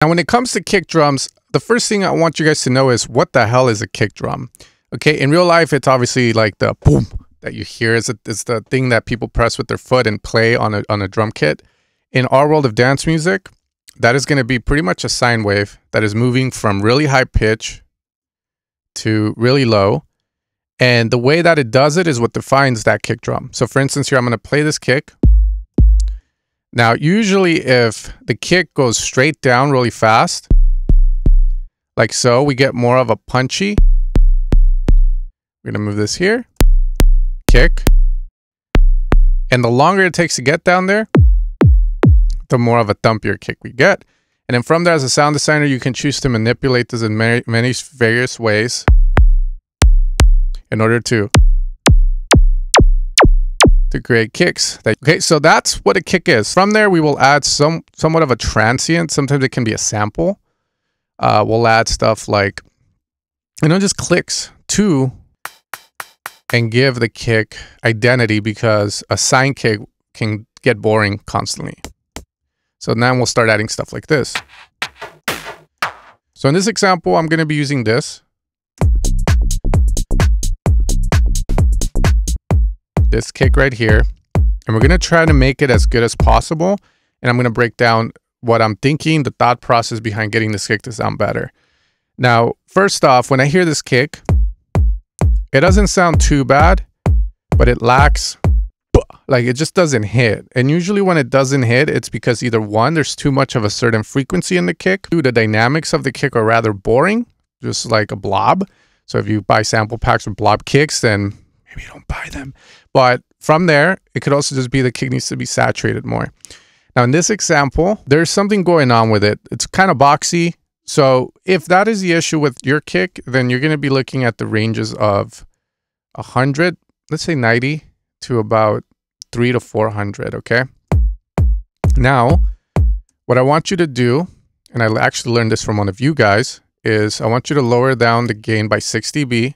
Now, when it comes to kick drums, the first thing I want you guys to know is what the hell is a kick drum? Okay, in real life, it's obviously like the boom that you hear. It's the thing that people press with their foot and play on a drum kit. In our world of dance music, that is going to be pretty much a sine wave that is moving from really high pitch to really low. And the way that it does it is what defines that kick drum. So for instance, here I'm going to play this kick. Now, usually if the kick goes straight down really fast, like so, we get more of a punchy. We're going to move this here. Kick. And the longer it takes to get down there, the more of a thumpier kick we get. And then from there, as a sound designer, you can choose to manipulate this in many various ways in order to create kicks. Okay, so that's what a kick is. From there, we will add somewhat of a transient. Sometimes it can be a sample. We'll add stuff like, just clicks to and give the kick identity, because a sine kick can get boring constantly. So now we'll start adding stuff like this. So in this example, I'm going to be using this. This kick right here. And we're going to try to make it as good as possible. And I'm going to break down what I'm thinking, the thought process behind getting this kick to sound better. Now, first off, when I hear this kick, it doesn't sound too bad, but it lacks, like it just doesn't hit. And usually when it doesn't hit, it's because either one, there's too much of a certain frequency in the kick. Two, the dynamics of the kick are rather boring, just like a blob. So if you buy sample packs with blob kicks, then maybe you don't buy them. But from there, it could also just be the kick needs to be saturated more. Now in this example, there's something going on with it. It's kind of boxy. So if that is the issue with your kick, then you're going to be looking at the ranges of 100, let's say 90 to about 300 to 400. Okay. Now, what I want you to do, and I actually learned this from one of you guys, is I want you to lower down the gain by 6 dB.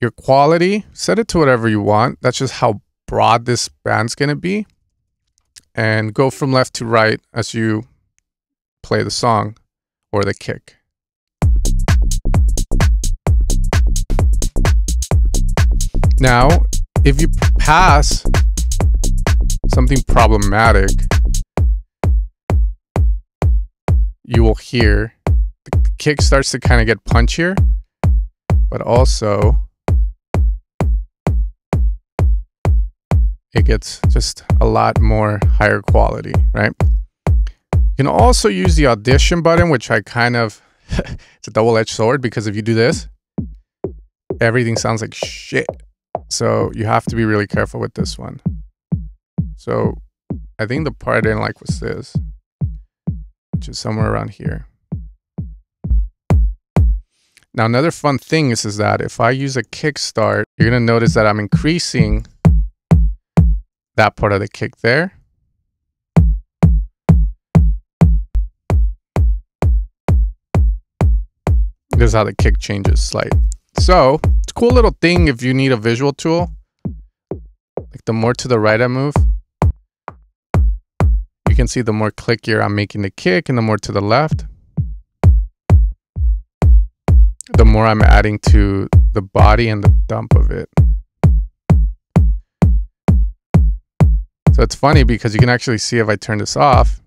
Your quality, set it to whatever you want. That's just how broad this band's going to be. And go from left to right as you play the song or the kick. Now, if you pass something problematic, you will hear the kick starts to kind of get punchier, but also it gets just a lot more higher quality, right? You can also use the audition button, which I kind of, it's a double-edged sword, because if you do this, everything sounds like shit. So you have to be really careful with this one. So I think the part I didn't like was this, which is somewhere around here. Now, another fun thing is that if I use a kickstart, you're going to notice that I'm increasing that part of the kick there. This is how the kick changes slightly. So it's a cool little thing if you need a visual tool. Like the more to the right I move, you can see the more clickier I'm making the kick, and the more to the left, the more I'm adding to the body and the dump of it. So it's funny because you can actually see if I turn this off,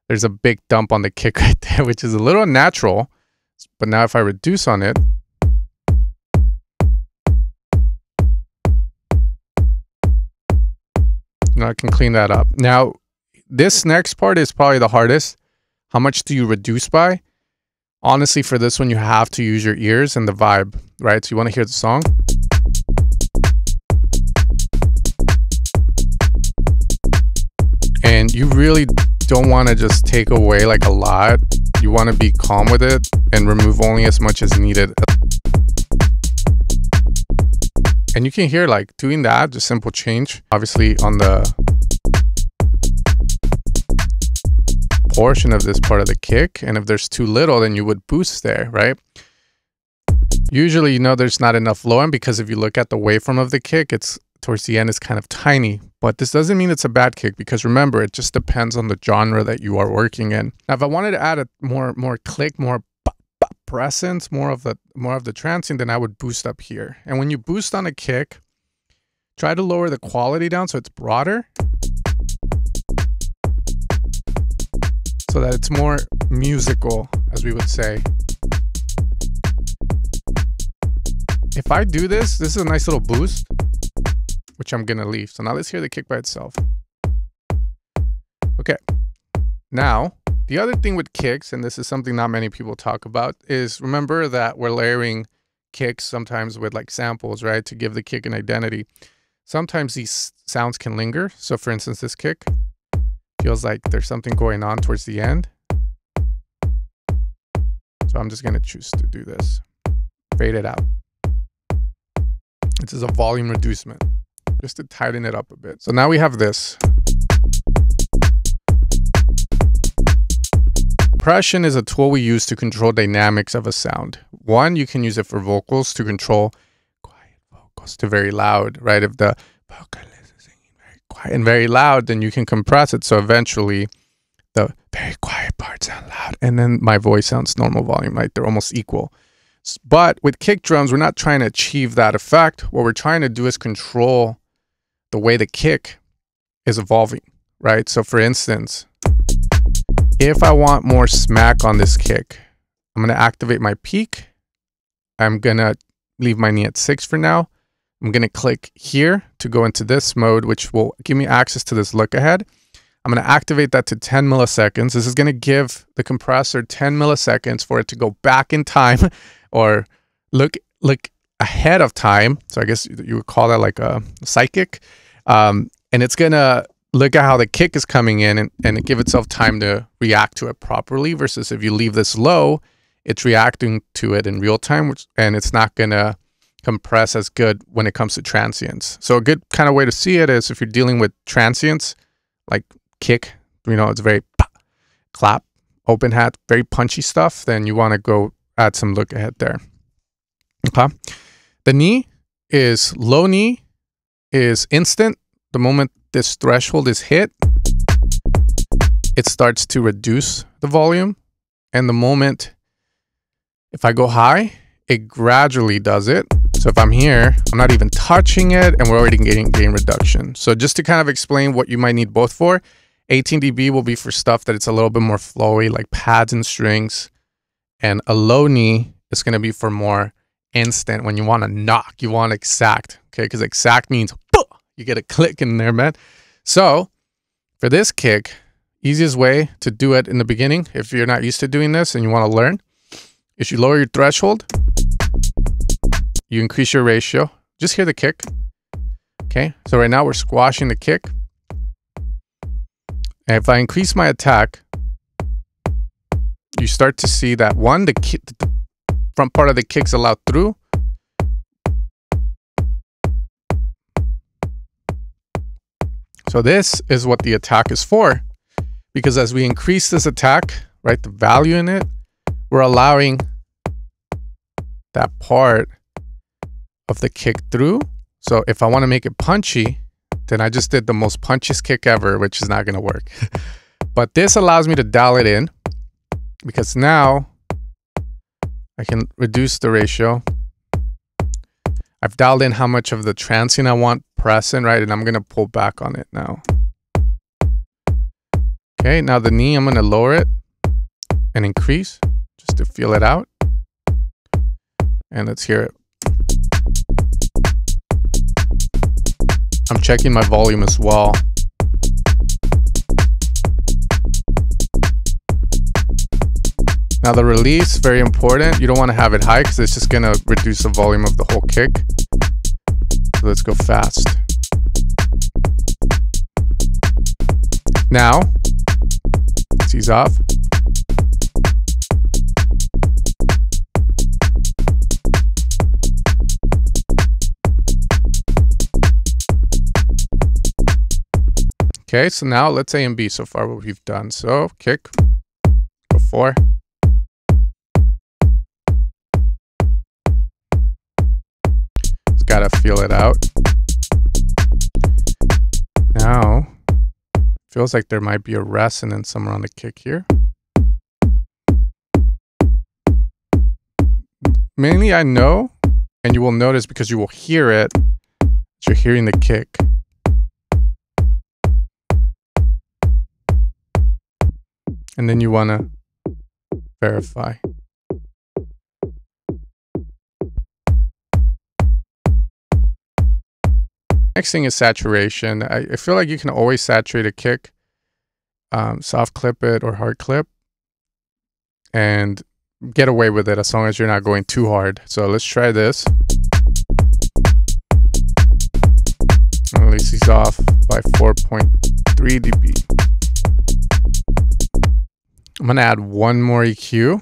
there's a big dump on the kick right there, which is a little unnatural. But now if I reduce on it, now I can clean that up. Now, this next part is probably the hardest. How much do you reduce by? Honestly, for this one, you have to use your ears and the vibe, right? So you want to hear the song. And you really don't want to just take away like a lot. You want to be calm with it and remove only as much as needed. And you can hear like doing that, just simple change, obviously on the portion of this part of the kick. And if there's too little, then you would boost there, right? Usually, there's not enough low end, because if you look at the waveform of the kick, it's towards the end is kind of tiny, but this doesn't mean it's a bad kick, because remember, it just depends on the genre that you are working in. Now, if I wanted to add a more click, more presence, more of the transient, then I would boost up here. And when you boost on a kick, try to lower the quality down so it's broader, so that it's more musical, as we would say. If I do this is a nice little boost, which I'm gonna leave. So now let's hear the kick by itself. Okay, now the other thing with kicks, and this is something not many people talk about, is remember that we're layering kicks sometimes with like samples, right? To give the kick an identity. Sometimes these sounds can linger. So for instance, this kick feels like there's something going on towards the end. So I'm just gonna choose to do this. Fade it out. This is a volume reducement, just to tighten it up a bit. So now we have this. Compression is a tool we use to control dynamics of a sound. One, you can use it for vocals to control quiet vocals to very loud, right? If the vocalist is singing very quiet and very loud, then you can compress it. So eventually the very quiet parts sound loud, and then my voice sounds normal volume, right? They're almost equal. But with kick drums, we're not trying to achieve that effect. What we're trying to do is control the way the kick is evolving, right? So for instance, if I want more smack on this kick, I'm going to activate my peak. I'm going to leave my knee at 6 for now. I'm going to click here to go into this mode, which will give me access to this look ahead. I'm going to activate that to 10 milliseconds. This is going to give the compressor 10 milliseconds for it to go back in time or look ahead of time. So I guess you would call that like a psychic. And it's going to look at how the kick is coming in and give itself time to react to it properly, versus if you leave this low, it's reacting to it in real time, and it's not going to compress as good when it comes to transients. So a good kind of way to see it is if you're dealing with transients, like kick, you know, it's very clap, open hat, very punchy stuff, then you want to go add some look ahead there. Okay. The knee is low knee is instant. The moment this threshold is hit, it starts to reduce the volume. And the moment, if I go high, it gradually does it. So if I'm here, I'm not even touching it, and we're already getting gain reduction. So just to kind of explain what you might need both for, 18 dB will be for stuff that it's a little bit more flowy, like pads and strings. And a low knee is going to be for more instant, when you want to knock, you want exact, okay? Because exact means you get a click in there, man. So for this kick, easiest way to do it in the beginning, if you're not used to doing this and you want to learn, is you lower your threshold, you increase your ratio, just hear the kick. Okay, so right now we're squashing the kick. And if I increase my attack, you start to see that one, the front part of the kick's allowed through. So this is what the attack is for, because as we increase this attack, right, the value in it, we're allowing that part of the kick through. So if I want to make it punchy, then I just did the most punchiest kick ever, which is not going to work. But this allows me to dial it in, because now I can reduce the ratio. I've dialed in how much of the transient I want present, right? And I'm going to pull back on it now. Okay, now the knee, I'm going to lower it and increase just to feel it out. And let's hear it. I'm checking my volume as well. Now the release, very important. You don't want to have it high because it's just going to reduce the volume of the whole kick. So let's go fast. Now, let's ease off. Okay, so now let's A and B so far what we've done. So kick, go 4. Gotta feel it out. Now, feels like there might be a resonance somewhere on the kick here. Mainly I know, and you will notice because you will hear it, that you're hearing the kick. And then you want to verify. Next thing is saturation. I feel like you can always saturate a kick, soft clip it or hard clip, and get away with it as long as you're not going too hard. So let's try this. Release these off by 4.3 dB. I'm gonna add one more EQ.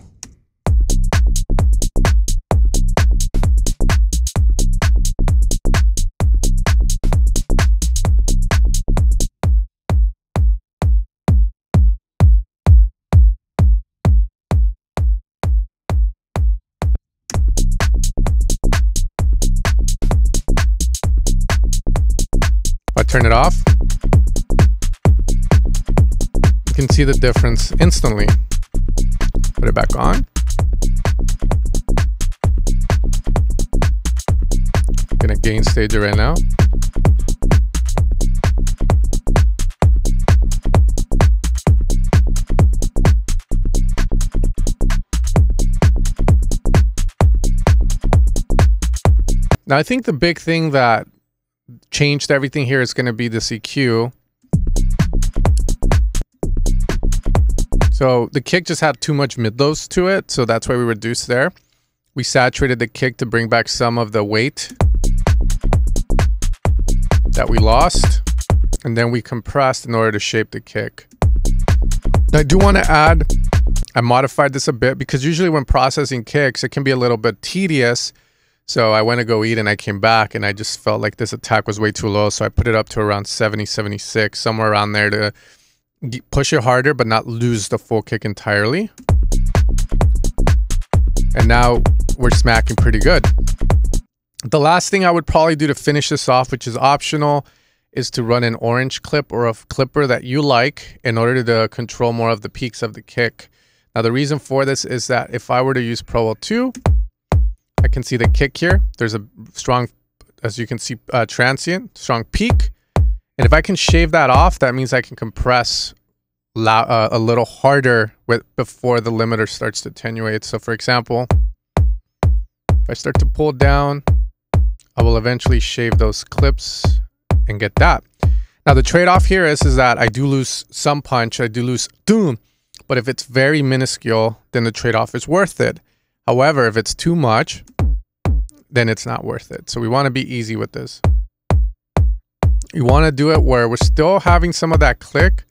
If I turn it off, you can see the difference instantly. Put it back on. I'm gonna gain stage it right now. Now I think the big thing that changed everything here is going to be this EQ. So the kick just had too much mid-lows to it, so that's why we reduced there. We saturated the kick to bring back some of the weight that we lost, and then we compressed in order to shape the kick. Now, I do want to add, I modified this a bit because usually when processing kicks, it can be a little bit tedious. So I went to go eat and I came back and I just felt like this attack was way too low. So I put it up to around 70, 76, somewhere around there to push it harder, but not lose the full kick entirely. And now we're smacking pretty good. The last thing I would probably do to finish this off, which is optional, is to run an orange clip or a clipper that you like in order to control more of the peaks of the kick. Now the reason for this is that if I were to use Pro L2, I can see the kick here. There's a strong, as you can see, transient, strong peak. And if I can shave that off, that means I can compress a little harder before the limiter starts to attenuate. So for example, if I start to pull down, I will eventually shave those clips and get that. Now the trade-off here is that I do lose some punch, I do lose doom, but if it's very minuscule, then the trade-off is worth it. However, if it's too much, then it's not worth it. So we want to be easy with this. You want to do it where we're still having some of that click,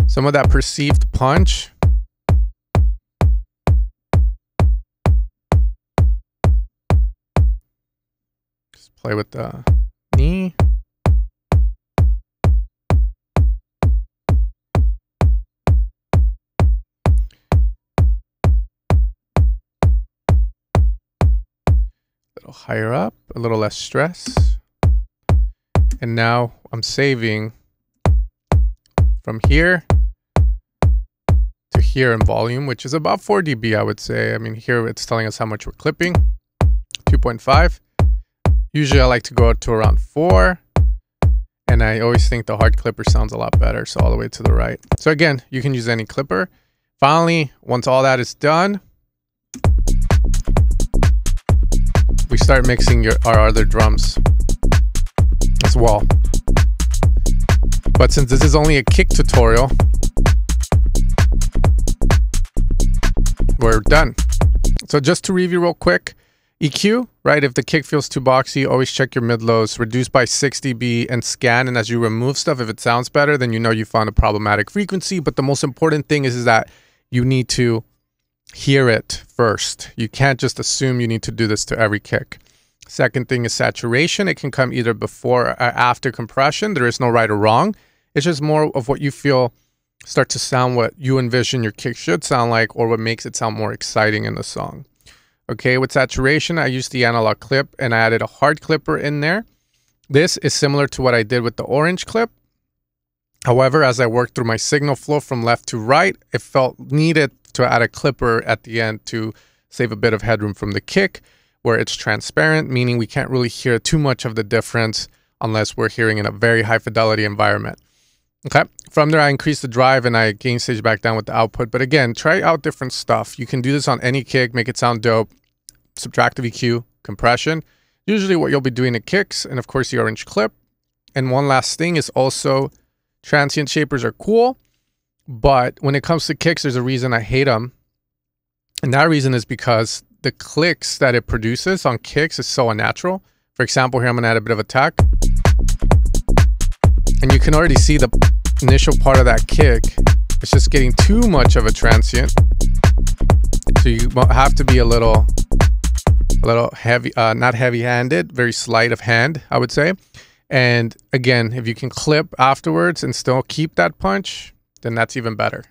some of that perceived punch. Just play with the knee. A little higher up, a little less stress. And now I'm saving from here to here in volume, which is about 4 dB, I would say. I mean, here it's telling us how much we're clipping, 2.5. Usually I like to go to around 4. And I always think the hard clipper sounds a lot better, so all the way to the right. So again, you can use any clipper. Finally, once all that is done, we start mixing our other drums as well. But since this is only a kick tutorial, we're done. So just to review real quick, EQ, right? If the kick feels too boxy, always check your mid-lows, reduce by 6 dB and scan. And as you remove stuff, if it sounds better, then you know you found a problematic frequency. But the most important thing is that you need to hear it first. You can't just assume you need to do this to every kick. Second thing is saturation. It can come either before or after compression. There is no right or wrong. It's just more of what you feel start to sound what you envision your kick should sound like, or what makes it sound more exciting in the song. Okay, with saturation, I used the analog clip and I added a hard clipper in there. This is similar to what I did with the orange clip. However, as I worked through my signal flow from left to right, it felt needed to add a clipper at the end to save a bit of headroom from the kick, where it's transparent, meaning we can't really hear too much of the difference unless we're hearing in a very high fidelity environment. Okay, from there I increased the drive and I gain stage back down with the output. But again, try out different stuff. You can do this on any kick, make it sound dope. Subtractive EQ, compression, usually what you'll be doing at kicks, and of course the orange clip. And one last thing is also transient shapers are cool, but when it comes to kicks, there's a reason I hate them. And that reason is because the clicks that it produces on kicks is so unnatural. For example, here I'm gonna add a bit of attack. And you can already see the initial part of that kick. It's just getting too much of a transient. So you have to be a little heavy, not heavy-handed, very sleight of hand, I would say. And again, if you can clip afterwards and still keep that punch, then that's even better.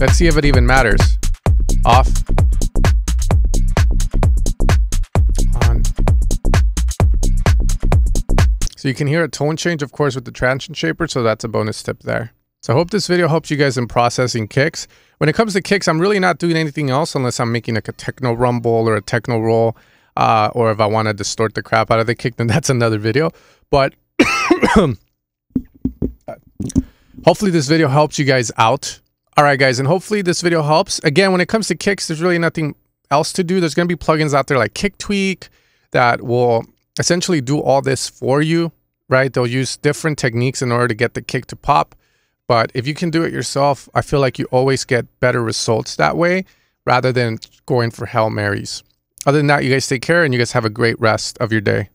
Let's see if it even matters. Off. On. So you can hear a tone change, of course, with the transient shaper, so that's a bonus tip there. So I hope this video helps you guys in processing kicks. When it comes to kicks, I'm really not doing anything else unless I'm making like a techno rumble or a techno roll, or if I want to distort the crap out of the kick, then that's another video. But hopefully this video helps you guys out. All right, guys, and hopefully this video helps. Again, when it comes to kicks, there's really nothing else to do. There's going to be plugins out there like Kick Tweak that will essentially do all this for you, right? They'll use different techniques in order to get the kick to pop. But if you can do it yourself, I feel like you always get better results that way rather than going for Hail Marys. Other than that, you guys take care and you guys have a great rest of your day.